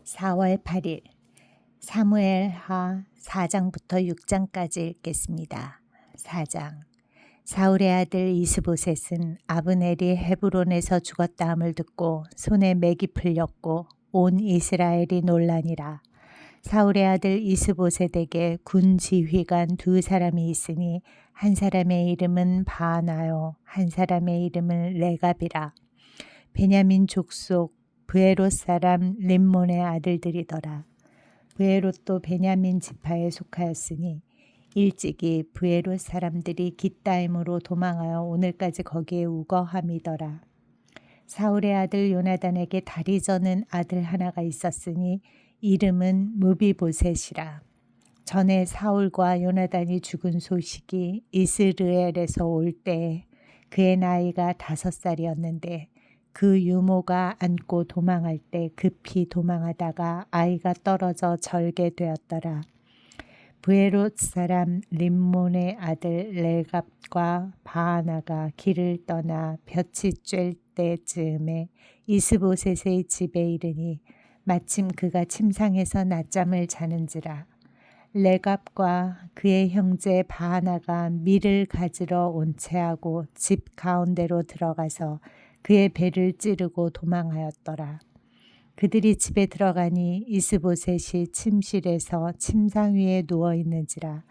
4월 8일 사무엘하 4장부터 6장까지 읽겠습니다. 4장. 사울의 아들 이스보셋은 아브넬이 헤브론에서 죽었다함을 듣고 손에 맥이 풀렸고 온 이스라엘이 놀라니라. 사울의 아들 이스보셋에게 군 지휘관 두 사람이 있으니 한 사람의 이름은 바하나요 한 사람의 이름은 레갑이라. 베냐민 족속 브에롯 사람 림몬의 아들들이더라. 브에롯도 베냐민 지파에 속하였으니 일찍이 브에롯 사람들이 깃다임으로 도망하여 오늘까지 거기에 우거함이더라. 사울의 아들 요나단에게 다리 저는 아들 하나가 있었으니 이름은 무비보셋이라. 전에 사울과 요나단이 죽은 소식이 이스르엘에서 올 때에 그의 나이가 5살이었는데 그 유모가 안고 도망할 때 급히 도망하다가 아이가 떨어져 절게 되었더라. 브에롯 사람 림몬의 아들 레갑과 바하나가 길을 떠나 볕이 쬐을 때쯤에 이스보셋의 집에 이르니 마침 그가 침상에서 낮잠을 자는지라. 레갑과 그의 형제 바하나가 밀을 가지러 온채하고 집 가운데로 들어가서 그의 배를 찌르고 도망하였더라. 그들이 집에 들어가니 이스보셋이 침실에서 침상 위에 누워 있는지라.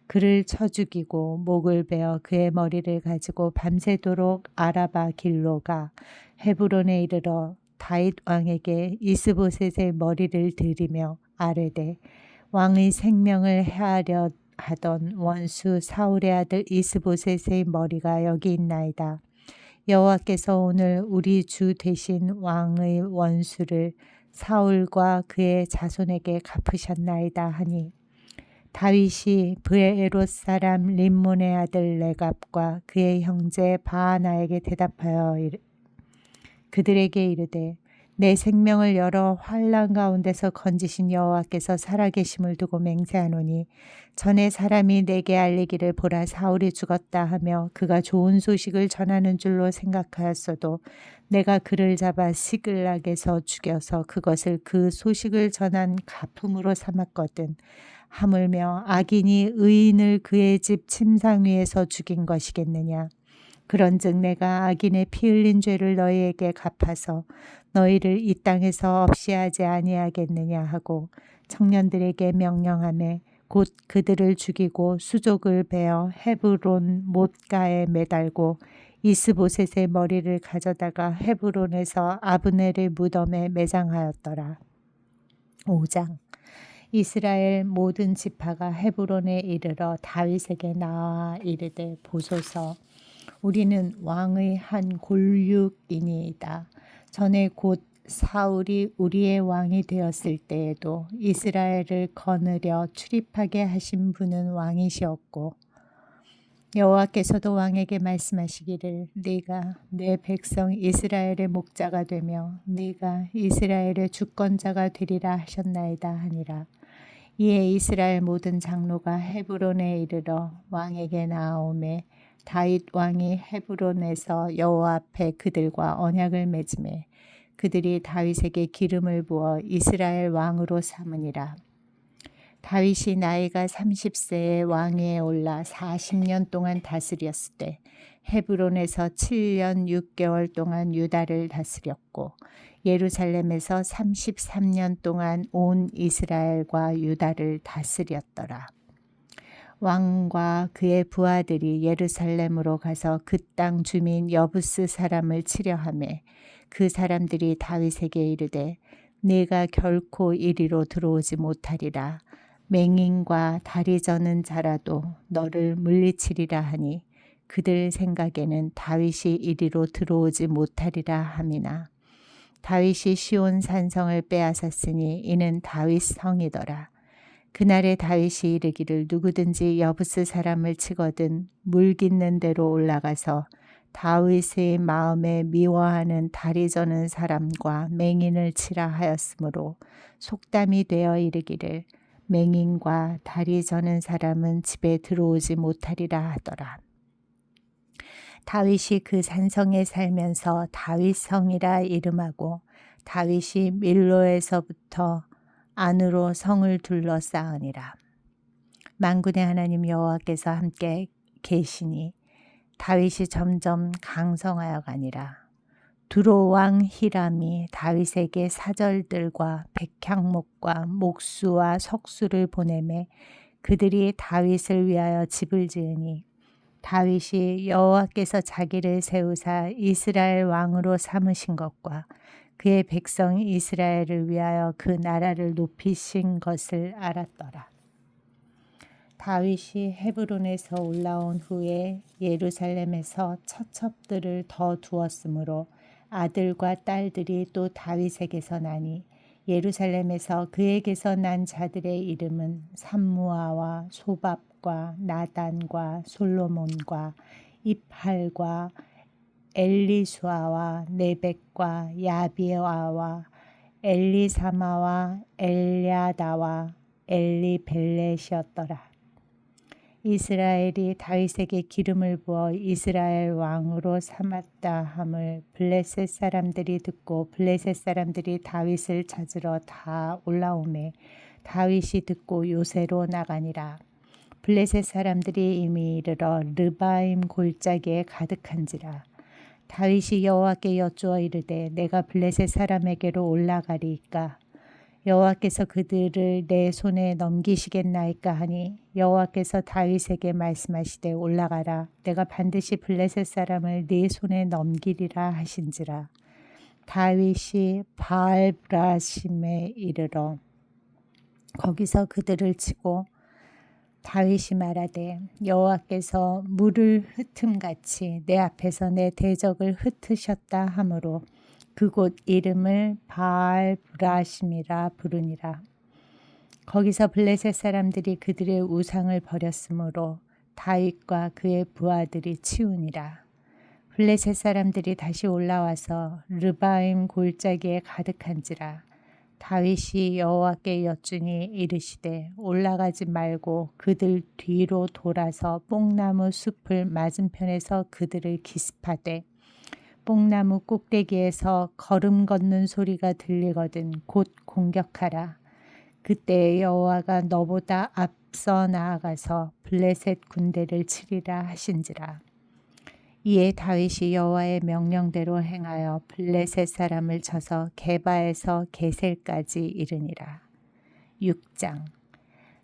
그를 쳐 죽이고 목을 베어 그의 머리를 가지고 밤새도록 아라바 길로 가 헤브론에 이르러 다윗 왕에게 이스보셋의 머리를 들이며 아뢰되 왕의 생명을 해하려 하던 원수 사울의 아들 이스보셋의 머리가 여기 있나이다. 여호와께서 오늘 우리 주 되신 왕의 원수를 사울과 그의 자손에게 갚으셨나이다 하니 다윗이 브에롯 사람 림몬의 아들 레갑과 그의 형제 바하나에게 대답하여 그들에게 이르되 내 생명을 여러 환난 가운데서 건지신 여호와께서 살아계심을 두고 맹세하노니 전에 사람이 내게 알리기를 보라 사울이 죽었다 하며 그가 좋은 소식을 전하는 줄로 생각하였어도 내가 그를 잡아 시글락에서 죽여서 그것을 그 소식을 전한 가품으로 삼았거든. 하물며 악인이 의인을 그의 집 침상 위에서 죽인 것이겠느냐. 그런즉 내가 악인의 피 흘린 죄를 너희에게 갚아서 너희를 이 땅에서 없이 하지 아니하겠느냐 하고 청년들에게 명령하매 곧 그들을 죽이고 수족을 베어 헤브론 못가에 매달고 이스보셋의 머리를 가져다가 헤브론에서 아브넬의 무덤에 매장하였더라. 5장. 이스라엘 모든 지파가 헤브론에 이르러 다윗에게 나와 이르되 보소서 우리는 왕의 한 골육이니이다. 전에 곧 사울이 우리의 왕이 되었을 때에도 이스라엘을 거느려 출입하게 하신 분은 왕이시었고 여호와께서도 왕에게 말씀하시기를 네가 내 백성 이스라엘의 목자가 되며 네가 이스라엘의 주권자가 되리라 하셨나이다 하니라. 이에 이스라엘 모든 장로가 헤브론에 이르러 왕에게 나아오매 다윗 왕이 헤브론에서 여호와 앞에 그들과 언약을 맺음에 그들이 다윗에게 기름을 부어 이스라엘 왕으로 삼으니라. 다윗이 나이가 30세에 왕위에 올라 40년 동안 다스렸을 때 헤브론에서 7년 6개월 동안 유다를 다스렸고 예루살렘에서 33년 동안 온 이스라엘과 유다를 다스렸더라. 왕과 그의 부하들이 예루살렘으로 가서 그 땅 주민 여부스 사람을 치려하매 그 사람들이 다윗에게 이르되 네가 결코 이리로 들어오지 못하리라. 맹인과 다리 저는 자라도 너를 물리치리라 하니 그들 생각에는 다윗이 이리로 들어오지 못하리라 함이나 다윗이 시온 산성을 빼앗았으니 이는 다윗 성이더라. 그날에 다윗이 이르기를 누구든지 여부스 사람을 치거든 물 깃는 데로 올라가서 다윗의 마음에 미워하는 다리 저는 사람과 맹인을 치라 하였으므로 속담이 되어 이르기를 맹인과 다리 저는 사람은 집에 들어오지 못하리라 하더라. 다윗이 그 산성에 살면서 다윗성이라 이름하고 다윗이 밀로에서부터 안으로 성을 둘러싸으니라. 만군의 하나님 여호와께서 함께 계시니 다윗이 점점 강성하여 가니라. 두로 왕 히람이 다윗에게 사절들과 백향목과 목수와 석수를 보내매 그들이 다윗을 위하여 집을 지으니 다윗이 여호와께서 자기를 세우사 이스라엘 왕으로 삼으신 것과 그의 백성 이스라엘을 위하여 그 나라를 높이신 것을 알았더라. 다윗이 헤브론에서 올라온 후에 예루살렘에서 처첩들을 더 두었으므로 아들과 딸들이 또 다윗에게서 나니 예루살렘에서 그에게서 난 자들의 이름은 삼무아와 소밥과 나단과 솔로몬과 입할과 엘리수아와 네벡과 야비아와 엘리사마와 엘야다와 엘리벨렛이었더라. 이스라엘이 다윗에게 기름을 부어 이스라엘 왕으로 삼았다 함을 블레셋 사람들이 듣고 블레셋 사람들이 다윗을 찾으러 다 올라오매 다윗이 듣고 요새로 나가니라. 블레셋 사람들이 이미 이르러 르바임 골짜기에 가득한지라. 다윗이 여호와께 여쭈어 이르되 내가 블레셋 사람에게로 올라가리이까 여호와께서 그들을 내 손에 넘기시겠나이까 하니 여호와께서 다윗에게 말씀하시되 올라가라 내가 반드시 블레셋 사람을 네 손에 넘기리라 하신지라. 다윗이 바알브라심에 이르러 거기서 그들을 치고 다윗이 말하되 여호와께서 물을 흩음같이 내 앞에서 내 대적을 흩으셨다 하므로 그곳 이름을 바알브라심이라 부르니라. 거기서 블레셋 사람들이 그들의 우상을 버렸으므로 다윗과 그의 부하들이 치우니라. 블레셋 사람들이 다시 올라와서 르바임 골짜기에 가득한지라. 다윗이 여호와께 여쭈니 이르시되 올라가지 말고 그들 뒤로 돌아서 뽕나무 숲을 맞은편에서 그들을 기습하되 뽕나무 꼭대기에서 걸음 걷는 소리가 들리거든 곧 공격하라. 그때 여호와가 너보다 앞서 나아가서 블레셋 군대를 치리라 하신지라. 이에 다윗이 여호와의 명령대로 행하여 블레셋 사람을 쳐서 게바에서 게셀까지 이르니라. 6장.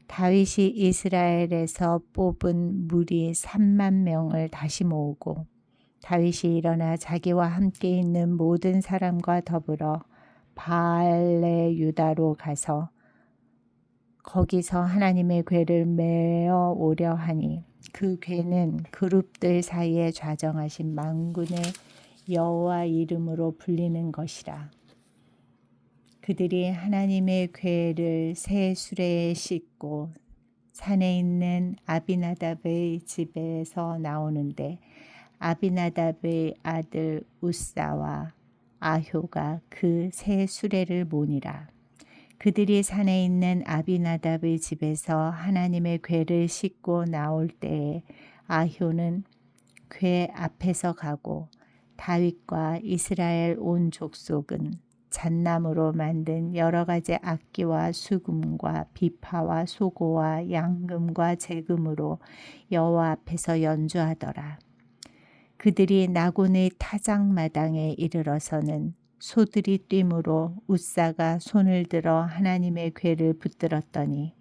다윗이 이스라엘에서 뽑은 무리 3만 명을 다시 모으고 다윗이 일어나 자기와 함께 있는 모든 사람과 더불어 바알레 유다로 가서 거기서 하나님의 궤를 메어 오려 하니 그 궤는 그룹들 사이에 좌정하신 만군의 여호와 이름으로 불리는 것이라. 그들이 하나님의 궤를 새 수레에 싣고 산에 있는 아비나답의 집에서 나오는데 아비나답의 아들 우사와 아효가 그 새 수레를 모니라. 그들이 산에 있는 아비나답의 집에서 하나님의 궤를 싣고 나올 때에 아효는 궤 앞에서 가고 다윗과 이스라엘 온 족속은 잣나무로 만든 여러 가지 악기와 수금과 비파와 소고와 양금과 제금으로 여호와 앞에서 연주하더라. 그들이 나곤의 타작마당에 이르러서는 소들이 뛰므로 우사가 손을 들어 하나님의 궤를 붙들었더니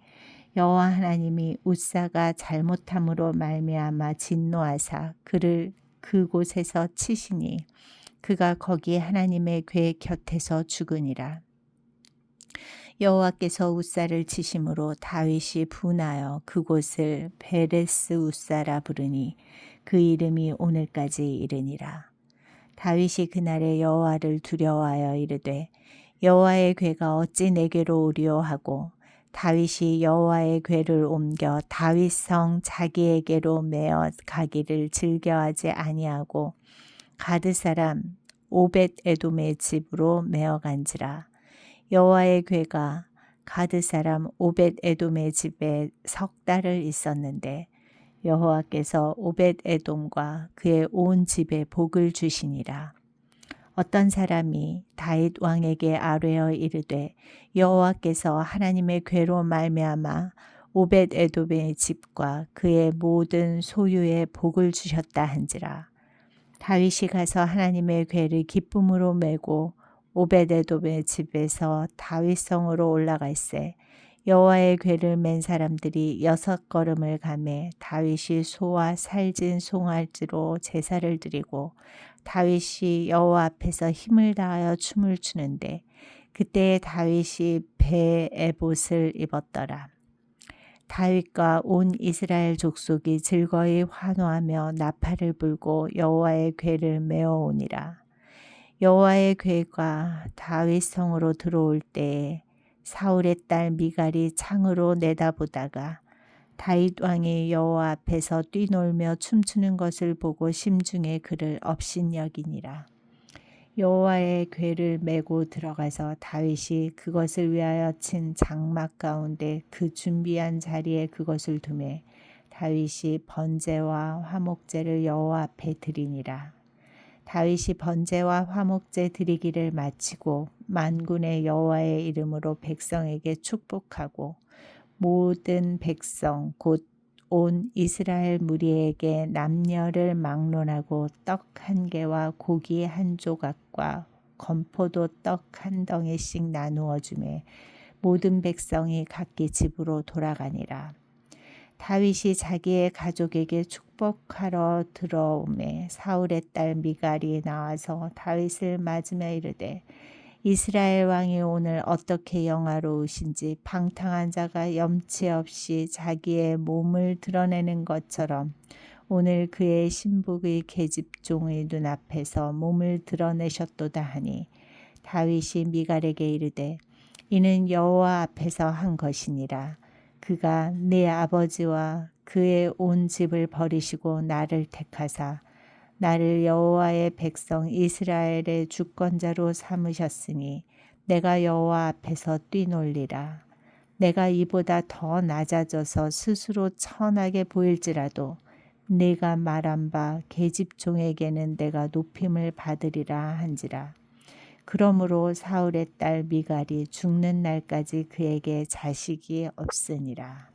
여호와 하나님이 우사가 잘못함으로 말미암아 진노하사 그를 그곳에서 치시니 그가 거기 하나님의 궤 곁에서 죽으니라. 여호와께서 우사를 치심으로 다윗이 분하여 그곳을 베레스 우사라 부르니 그 이름이 오늘까지 이르니라. 다윗이 그날에 여호와를 두려워하여 이르되 여호와의 궤가 어찌 내게로 오리오 하고 다윗이 여호와의 궤를 옮겨 다윗성 자기에게로 메어 가기를 즐겨하지 아니하고 가드 사람 오벳 에돔의 집으로 메어 간지라. 여호와의 궤가 가드 사람 오벳 에돔의 집에 석 달을 있었는데 여호와께서 오벳 에돔과 그의 온 집에 복을 주시니라. 어떤 사람이 다윗 왕에게 아뢰어 이르되 여호와께서 하나님의 괴로 말미암아 오벳 에돔의 집과 그의 모든 소유에 복을 주셨다 한지라. 다윗이 가서 하나님의 궤를 기쁨으로 메고 오벳 에돔의 집에서 다윗성으로 올라갈새 여호와의 궤를 맨 사람들이 6걸음을 가매 다윗이 소와 살진 송아지로 제사를 드리고 다윗이 여호와 앞에서 힘을 다하여 춤을 추는데 그때에 다윗이 배 에봇을 입었더라. 다윗과 온 이스라엘 족속이 즐거이 환호하며 나팔을 불고 여호와의 궤를 메어오니라. 여호와의 궤가 다윗 성으로 들어올 때에 사울의 딸 미갈이 창으로 내다보다가 다윗 왕이 여호와 앞에서 뛰놀며 춤추는 것을 보고 심중에 그를 업신여기니라. 여호와의 궤를 메고 들어가서 다윗이 그것을 위하여 친 장막 가운데 그 준비한 자리에 그것을 두매 다윗이 번제와 화목제를 여호와 앞에 드리니라. 다윗이 번제와 화목제 드리기를 마치고 만군의 여호와의 이름으로 백성에게 축복하고 모든 백성 곧 온 이스라엘 무리에게 남녀를 막론하고 떡 한 개와 고기 한 조각과 건포도 떡 한 덩이씩 나누어 주매 모든 백성이 각기 집으로 돌아가니라. 다윗이 자기의 가족에게 축복하러 들어오매 사울의 딸 미갈이 나와서 다윗을 맞으며 이르되 이스라엘 왕이 오늘 어떻게 영화로우신지 방탕한 자가 염치 없이 자기의 몸을 드러내는 것처럼 오늘 그의 신복의 계집종의 눈앞에서 몸을 드러내셨도다 하니 다윗이 미갈에게 이르되 이는 여호와 앞에서 한 것이니라. 그가 네 아버지와 그의 온 집을 버리시고 나를 택하사 나를 여호와의 백성 이스라엘의 주권자로 삼으셨으니 내가 여호와 앞에서 뛰놀리라. 내가 이보다 더 낮아져서 스스로 천하게 보일지라도 네가 말한 바 계집종에게는 내가 높임을 받으리라 한지라. 그러므로 사울의 딸 미갈이 죽는 날까지 그에게 자식이 없으니라.